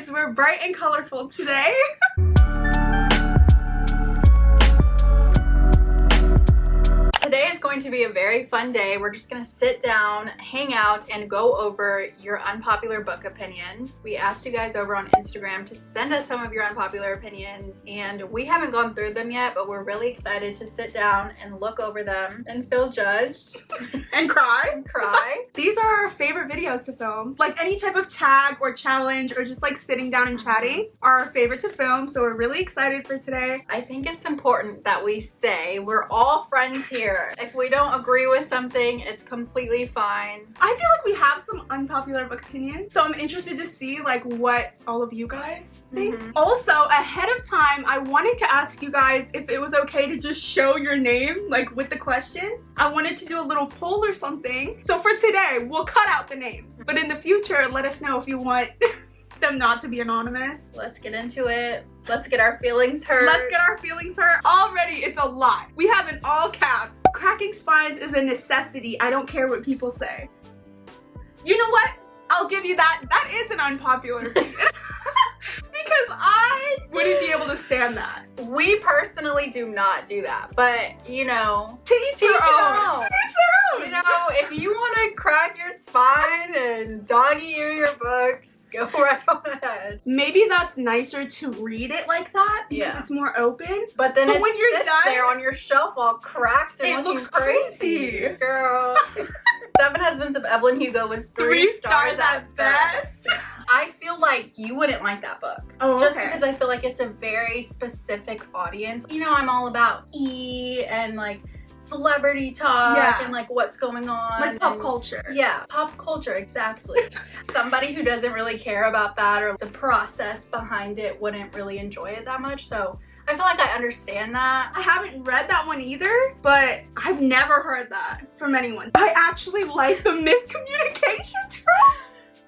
guys, we're bright and colorful today. Today is going to be a very fun day. We're just gonna sit down, hang out, and go over your unpopular book opinions. We asked you guys over on Instagram to send us some of your unpopular opinions, and we haven't gone through them yet, but we're really excited to sit down and look over them and feel judged. And cry. And cry. These are our favorite videos to film. Like any type of tag or challenge or just like sitting down and chatting are our favorite to film, so we're really excited for today. I think it's important that we say we're all friends here. If we don't agree with something, it's completely fine. I feel like we have some unpopular book opinions, so I'm interested to see like what all of you guys think. Also, ahead of time, I wanted to ask you guys if it was okay to just show your name like with the question. I wanted to do a little poll or something. So for today, we'll cut out the names, but in the future, let us know if you want them not to be anonymous. Let's get into it. Let's get our feelings hurt. Let's get our feelings hurt. Already, it's a lot. We have in all caps. Cracking spines is a necessity. I don't care what people say. You know what? I'll give you that. That is an unpopular opinion. Because I wouldn't be able to stand that. We personally do not do that, but you know, To each their own. To each their own. You know, if you want to crack your spine and dog-ear your books, go right ahead. Maybe that's nicer to read it like that because it's more open. But then when you're done, there on your shelf all cracked and it looking looks crazy. Girl. Seven Husbands of Evelyn Hugo was 3 stars at best. I feel like you wouldn't like that book. Oh, just okay. because I feel like it's a very specific audience. You know, I'm all about and like celebrity talk and like what's going on. Like pop culture. Yeah, pop culture, exactly. Somebody who doesn't really care about that or the process behind it wouldn't really enjoy it that much. So I feel like I understand that. I haven't read that one either, but I've never heard that from anyone. I actually like the miscommunication trope.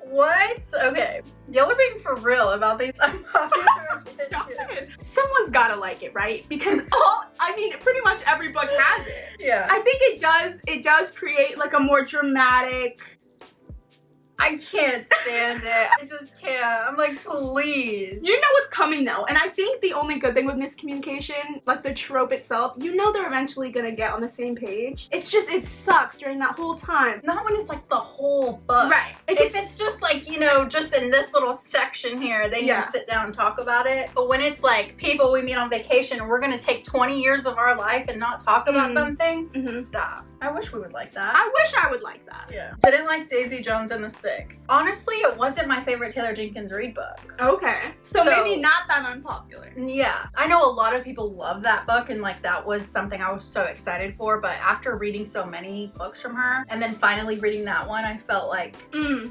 What? Okay. Y'all are being for real about these unpopular opinions. Someone's gotta like it, right? Because pretty much every book has it. Yeah. I think it does create like a more dramatic. I can't stand it. I just can't. I'm like, please. You know what's coming though. And I think the only good thing with miscommunication, like the trope itself, you know they're eventually gonna get on the same page. It's just, it sucks during that whole time. Not when it's like the whole book. Right. If it's just like, you know, just in this little section here, they need to sit down and talk about it. But when it's like people we meet on vacation and we're gonna take 20 years of our life and not talk about something, stop. I wish we would like that. I wish I would like that. Yeah. Didn't like Daisy Jones and the Six. Honestly, it wasn't my favorite Taylor Jenkins Reid book. Okay. So maybe not that unpopular. Yeah. I know a lot of people love that book and like that was something I was so excited for, but after reading so many books from her and then finally reading that one, I felt like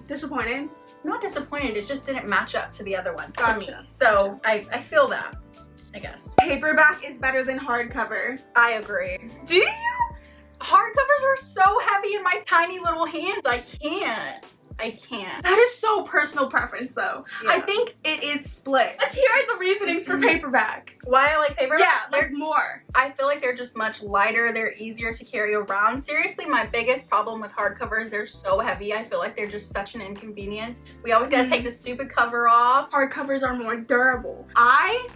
disappointed. Not disappointed, it just didn't match up to the other ones to me. Gotcha. So I feel that, I guess. Paperback is better than hardcover. I agree. Do you? Hardcovers are so heavy in my tiny little hands. I can't. That is so personal preference though. Yeah. I think it is split. Let's hear the reasonings for paperback. Why I like paperback? Yeah, like more. I feel like they're just much lighter. They're easier to carry around. Seriously, my biggest problem with hardcovers, they're so heavy. I feel like they're just such an inconvenience. We always gotta take the stupid cover off. Hardcovers are more durable. I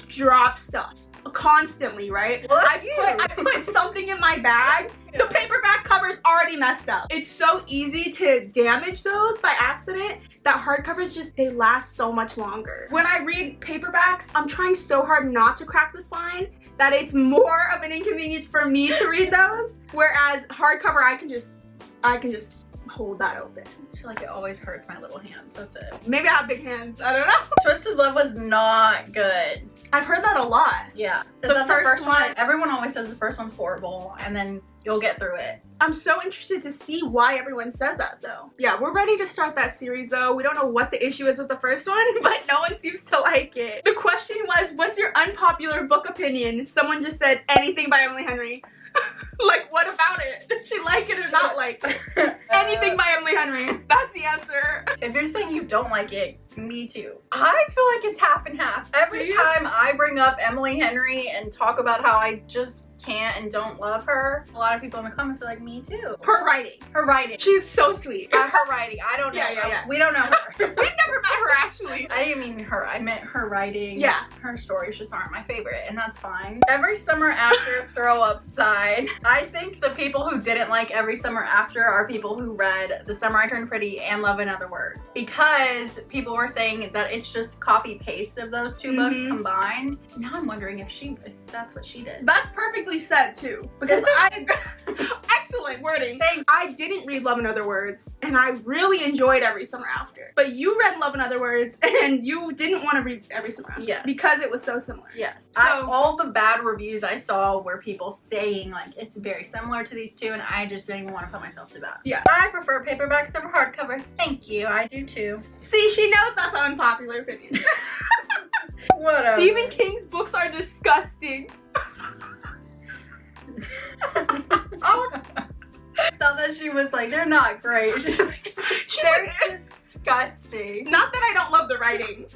drop stuff constantly, right? I put something in my bag. The paperback cover's already messed up. It's so easy to damage those by accident that hardcovers just, they last so much longer. When I read paperbacks, I'm trying so hard not to crack the spine that it's more of an inconvenience for me to read those. Whereas hardcover, I can just hold that open. I feel like it always hurts my little hands. That's it. Maybe I have big hands. I don't know. Twisted Love was not good. I've heard that a lot. Yeah. Is that the first one? Everyone always says the first one's horrible and then you'll get through it. I'm so interested to see why everyone says that though. Yeah, we're ready to start that series though. We don't know what the issue is with the first one, but no one seems to like it. The question was, what's your unpopular book opinion? Someone just said anything by Emily Henry. Like, what about it? Did she like it or not like it? Anything by Emily Henry. That's the answer. If you're saying you don't like it, Me too. I feel like it's half and half. Every time I bring up Emily Henry and talk about how I just can't and don't love her, a lot of people in the comments are like, me too. Her writing. Her writing. She's so sweet. Her writing. I don't know. Yeah. We don't know her. We've never met her, actually. I didn't mean her. I meant her writing. Yeah. Her stories just aren't my favorite, and that's fine. Every Summer After throw up side. I think the people who didn't like Every Summer After are people who read The Summer I Turned Pretty and Love in Other Words, because people were saying that it's just copy paste of those two books combined. Now I'm wondering if that's what she did. That's perfectly said too, because excellent wording. I didn't read Love in Other Words, and I really enjoyed Every Summer After. But you read Love in Other Words, and you didn't want to read Every Summer After. Yes. Because it was so similar. Yes. So all the bad reviews I saw were people saying like it's very similar to these two, and I just didn't even want to put myself to that. Yeah. I prefer paperbacks over hardcover. Thank you. I do too. See, she knows that's an unpopular opinion. Whatever. Stephen King's books are disgusting. So that she was like, they're not great. She's like, they're disgusting. Not that I don't love the writing.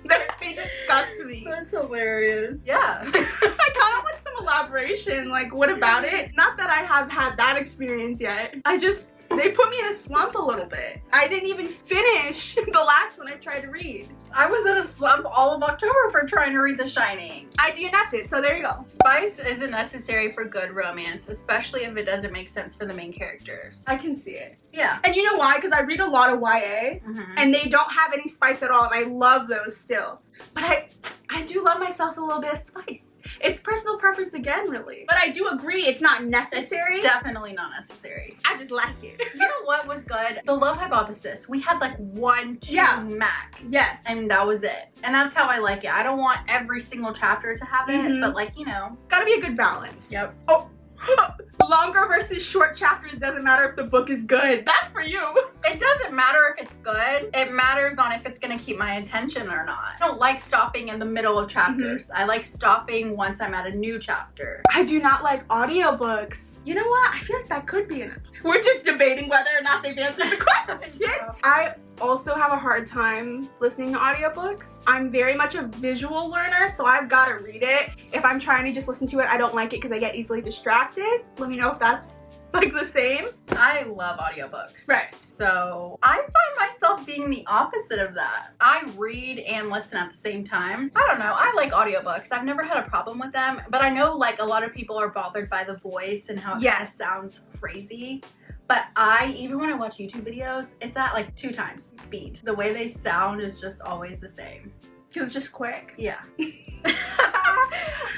They disgust me. That's hilarious. Yeah. I kind of want some elaboration. Like, what about it? Not that I have had that experience yet. They put me in a slump a little bit. I didn't even finish the last one I tried to read. I was in a slump all of October for trying to read The Shining. I DNF'd it, so there you go. Spice isn't necessary for good romance, especially if it doesn't make sense for the main characters. I can see it. Yeah. And you know why? Because I read a lot of YA, and they don't have any spice at all, and I love those still. But I do love myself a little bit of spice. It's personal preference again, really. But I do agree it's not necessary. It's definitely not necessary. I just like it. You know what was good? The Love Hypothesis. We had like 1, 2 max. Yes. And that was it. And that's how I like it. I don't want every single chapter to have it, but like, you know. Gotta be a good balance. Yep. Oh. Longer versus short chapters doesn't matter if the book is good. That's for you. It doesn't matter if it's good. It matters on if it's gonna keep my attention or not. I don't like stopping in the middle of chapters. I like stopping once I'm at a new chapter. I do not like audiobooks. You know what? I feel like that could be We're just debating whether or not they've answered the question. I also have a hard time listening to audiobooks. I'm very much a visual learner, so I've got to read it. If I'm trying to just listen to it, I don't like it because I get easily distracted. Let me know if that's like the same. I love audiobooks. Right. So I find myself being the opposite of that. I read and listen at the same time. I don't know. I like audiobooks. I've never had a problem with them, but I know like a lot of people are bothered by the voice and how it kind of sounds crazy. But even when I watch YouTube videos, it's at like 2 times speed. The way they sound is just always the same. Because it's just quick. Yeah.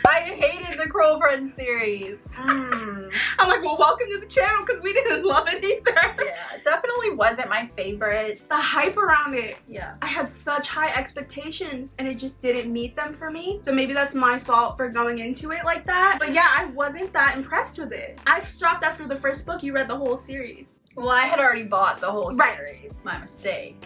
I hated the Cruel Friends series. I'm like, well, welcome to the channel because we didn't love it either. Yeah, it definitely wasn't my favorite. The hype around it. Yeah. I had such high expectations and it just didn't meet them for me. So maybe that's my fault for going into it like that. But yeah, I wasn't that impressed with it. I stopped after the first book. You read the whole series. Well, I had already bought the whole series. My mistake.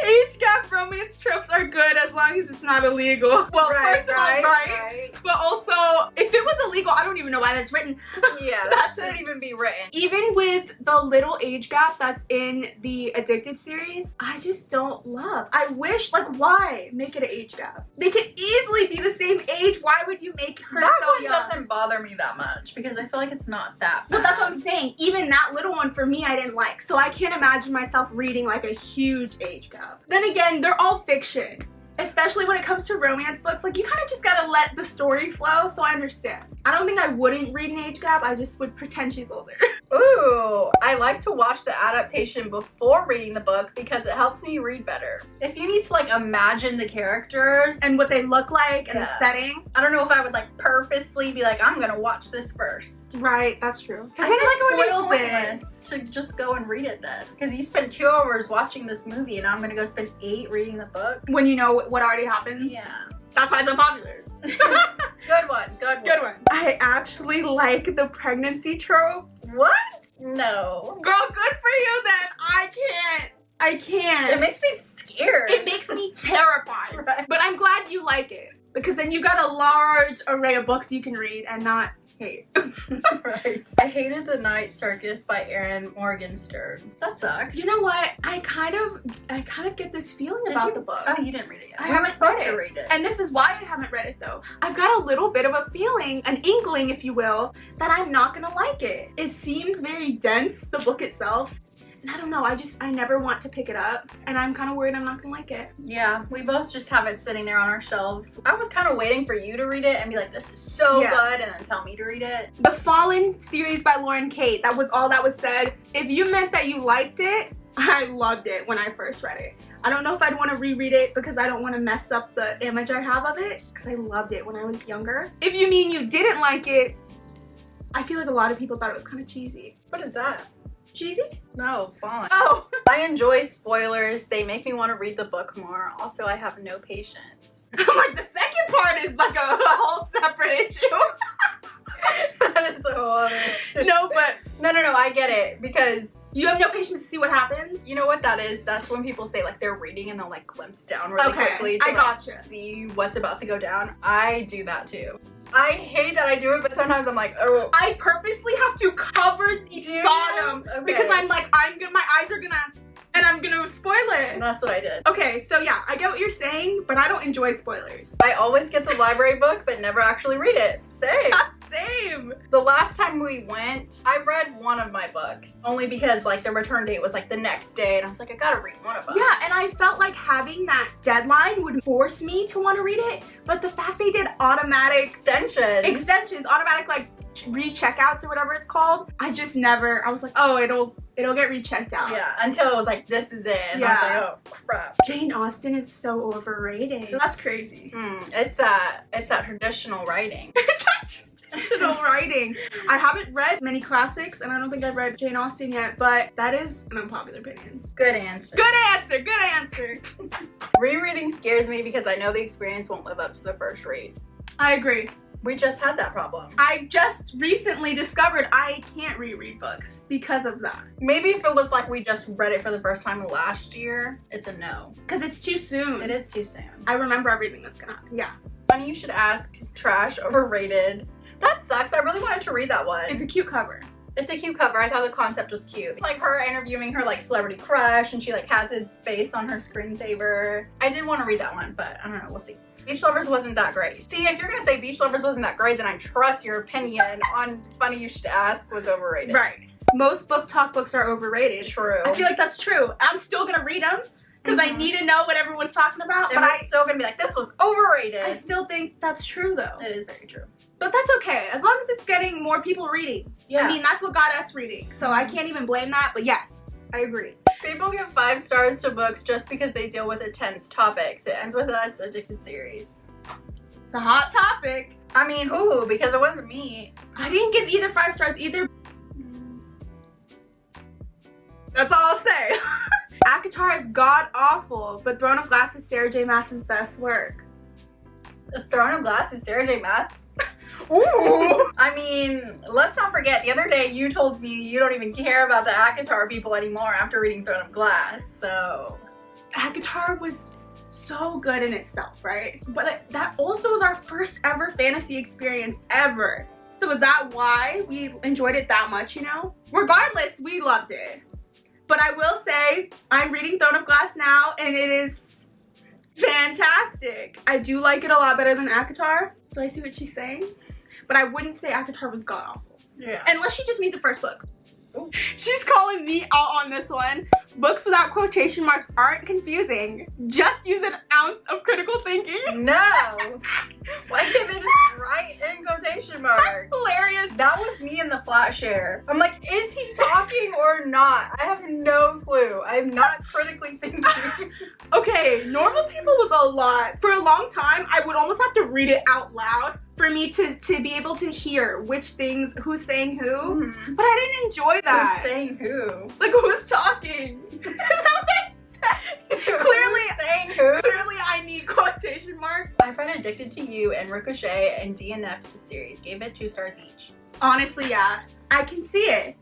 Age gap romance tropes are good as long as it's not illegal. Well, first of all, right. But also, if it was illegal, I don't even know why that's written. Yeah, that shouldn't even be written. Even with the little age gap that's in the Addicted series, I just don't love. I wish, like, why make it an age gap? They could easily be the same age. Why would you make her so young? That one doesn't bother me that much because I feel like it's not that bad. But that's what I'm saying. Even that little one for me, I didn't like. So I can't imagine myself reading like a huge age gap. Then again, they're all fiction. Especially when it comes to romance books, like you kind of just gotta let the story flow, so I understand. I don't think I wouldn't read an age gap, I just would pretend she's older. Ooh, I like to watch the adaptation before reading the book because it helps me read better. If you need to like imagine the characters and what they look like and the setting. I don't know if I would like purposely be like, I'm gonna watch this first. Right, that's true. I think it spoils it to just go and read it then. Because you spent 2 hours watching this movie and I'm gonna go spend 8 reading the book. When you know what already happens? Yeah. That's why it's unpopular. Good one, good one. Good one. I actually like the pregnancy trope. What? No. Girl, good for you then. I can't. It makes me scared. It makes me terrified. Right. But I'm glad you like it. Because then you got a large array of books you can read and not Kate. Right. I hated The Night Circus by Erin Morgenstern. That sucks. You know what? I kind of get this feeling about the book. Oh, you didn't read it yet. I We were haven't supposed read to it. read it. And this is why I haven't read it though. I've got a little bit of a feeling, an inkling if you will, that I'm not gonna like it. It seems very dense, the book itself. And I don't know, I never want to pick it up. And I'm kind of worried I'm not gonna like it. Yeah, we both just have it sitting there on our shelves. I was kind of waiting for you to read it and be like, this is so good, and then tell me to read it. The Fallen series by Lauren Kate, that was all that was said. If you meant that you liked it, I loved it when I first read it. I don't know if I'd want to reread it because I don't want to mess up the image I have of it, because I loved it when I was younger. If you mean you didn't like it, I feel like a lot of people thought it was kind of cheesy. What is that? Cheesy? No, Fallen. Oh. I enjoy spoilers. They make me want to read the book more. Also, I have no patience. Like the second part is like a whole separate issue. That is the whole other issue. No, but No, I get it, because you have no patience to see what happens. you know what that is? That's when people say like they're reading and they'll like glimpse down really quickly to I gotcha. see what's about to go down. I do that too. I hate that I do it, but sometimes I'm like, oh. I purposely have to cover the bottom because I'm like, my eyes are gonna, and I'm gonna spoil it. And that's what I did. Okay, so yeah, I get what you're saying, but I don't enjoy spoilers. I always get the library book, but never actually read it. Same. Same. The last time we went, I read one of my books, only because like the return date was like the next day, and I was like, I gotta read one of them. Yeah, and I felt like having that deadline would force me to want to read it, but the fact they did automatic extensions, automatic like recheckouts or whatever it's called, I just never, I was like, oh, it'll get rechecked out. Yeah, until it was like, this is it. And I was like, oh crap. Jane Austen is so overrated. That's crazy. It's that traditional writing. Traditional writing. I haven't read many classics, and I don't think I've read Jane Austen yet, but that is an unpopular opinion. Good answer. Good answer. Good answer. Rereading scares me because I know the experience won't live up to the first read. I agree. We just had that problem. I just recently discovered I can't reread books because of that. Maybe if it was like we just read it for the first time last year, it's a no. Because it's too soon. It is too soon. I remember everything that's gonna happen. Yeah. Funny you should ask. Trash, overrated. That sucks. I really wanted to read that one. It's a cute cover. It's a cute cover. I thought the concept was cute. Like her interviewing her like celebrity crush, and she like has his face on her screensaver. I did want to read that one, but I don't know. We'll see. Beach Lovers wasn't that great. See, if you're gonna say Beach Lovers wasn't that great, then I trust your opinion on Funny You Should Ask was overrated. Right. Most book talk books are overrated. True. I feel like that's true. I'm still gonna read them because I need to know what everyone's talking about. And but I'm still gonna be like, this was overrated. I still think that's true though. It is very true. But that's okay, as long as it's getting more people reading. Yeah. I mean, that's what got us reading, so I can't even blame that, but yes, I agree. People give 5 stars to books just because they deal with intense topics. It ends with us, Addicted series. It's a hot topic. I mean, who? Because it wasn't me. I didn't give either 5 stars either. That's all I'll say. ACOTAR is god-awful, but Throne of Glass is Sarah J. Maas's best work. The Throne of Glass is Sarah J. Maas. Ooh! I mean, let's not forget, the other day you told me you don't even care about the ACOTAR people anymore after reading Throne of Glass, so... ACOTAR was so good in itself, right? But that also was our first ever fantasy experience ever. So is that why we enjoyed it that much, you know? Regardless, we loved it. But I will say, I'm reading Throne of Glass now, and it is fantastic. I do like it a lot better than ACOTAR, so I see what she's saying. But I wouldn't say ACOTAR was god-awful. Yeah. Unless you just mean the first book. Ooh. She's calling me out on this one. Books without quotation marks aren't confusing. Just use an ounce of critical thinking. No! Why can't they just write in quotation marks? Hilarious. That was me in the flat share. I'm like, is he talking or not? I have no clue. I'm not critically thinking. Okay, normal people was a lot. For a long time, I would almost have to read it out loud for me to be able to hear which things, who's saying who. Mm-hmm. But I didn't enjoy that. Who's saying who? Like, who's talking? Clearly I need quotation marks. My friend Addicted to You and Ricochet and DNF'd the series. Gave it 2 stars each. Honestly, yeah. I can see it.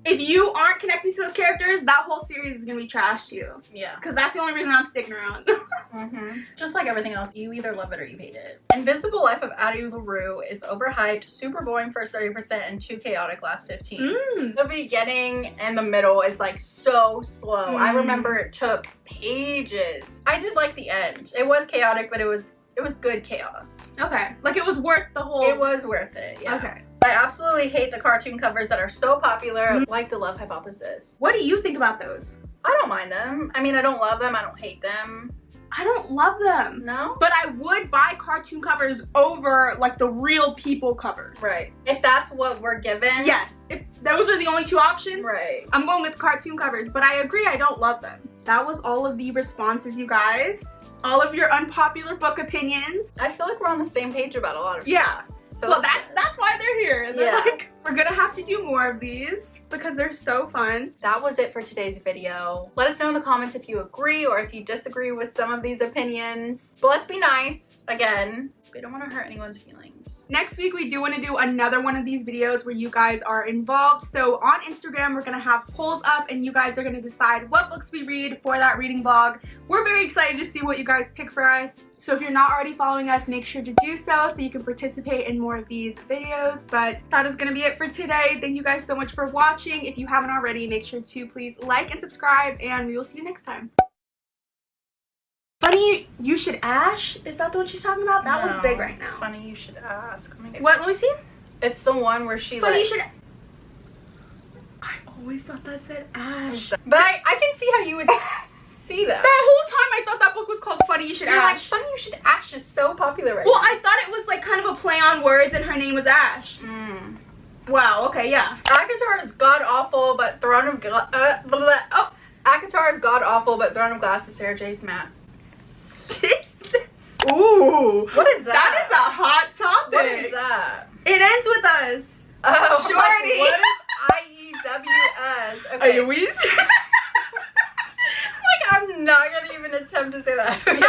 if you aren't connecting to those characters, that whole series is gonna be trash to you. Yeah. Because that's the only reason I'm sticking around. Just like everything else, you either love it or you hate it. Invisible Life of Addie LaRue is overhyped, super boring first 30%, and too chaotic last 15. The beginning and the middle is like so slow. I remember it took pages. I did like the end. It was chaotic, but it was good chaos. Okay. Like it was worth the whole... It was worth it, yeah. Okay. I absolutely hate the cartoon covers that are so popular, like the Love Hypothesis. What do you think about those? I don't mind them. I mean, I don't love them. I don't hate them. I don't love them. No? But I would buy cartoon covers over like the real people covers. Right. If that's what we're given. Yes. If those are the only two options. Right. I'm going with cartoon covers, but I agree I don't love them. That was all of the responses, you guys. All of your unpopular book opinions. I feel like we're on the same page about a lot of yeah. stuff. So well, that's why they're here. And they're yeah. like, we're gonna have to do more of these because they're so fun. That was it for today's video. Let us know in the comments if you agree or if you disagree with some of these opinions. But let's be nice. Again, we don't want to hurt anyone's feelings. Next week, we do want to do another one of these videos where you guys are involved. So on Instagram, we're going to have polls up and you guys are going to decide what books we read for that reading vlog. We're very excited to see what you guys pick for us. So if you're not already following us, make sure to do so you can participate in more of these videos. But that is going to be it for today. Thank you guys so much for watching. If you haven't already, make sure to please like and subscribe and we will see you next time. Funny You Should Ash? Is that the one she's talking about? That one's big right now. Funny You Should Ask. What? Let me see. It's the one where she Funny like... You Should... I always thought that said Ash. But I can see how you would see that. That whole time I thought that book was called Funny You Should You're Ash. like, Funny You Should Ash is so popular right well, now. I thought it was like kind of a play on words and her name was Ash. Wow, okay, yeah. ACOTAR is god-awful, but Throne of ACOTAR is god-awful, but Throne of Glass is Sarah J. Maas. Ooh. What is that? That is a hot topic. What is that? It ends with us. Oh, Shorty. What is IEWS? Okay. Are you Like, I'm not gonna even attempt to say that. Okay.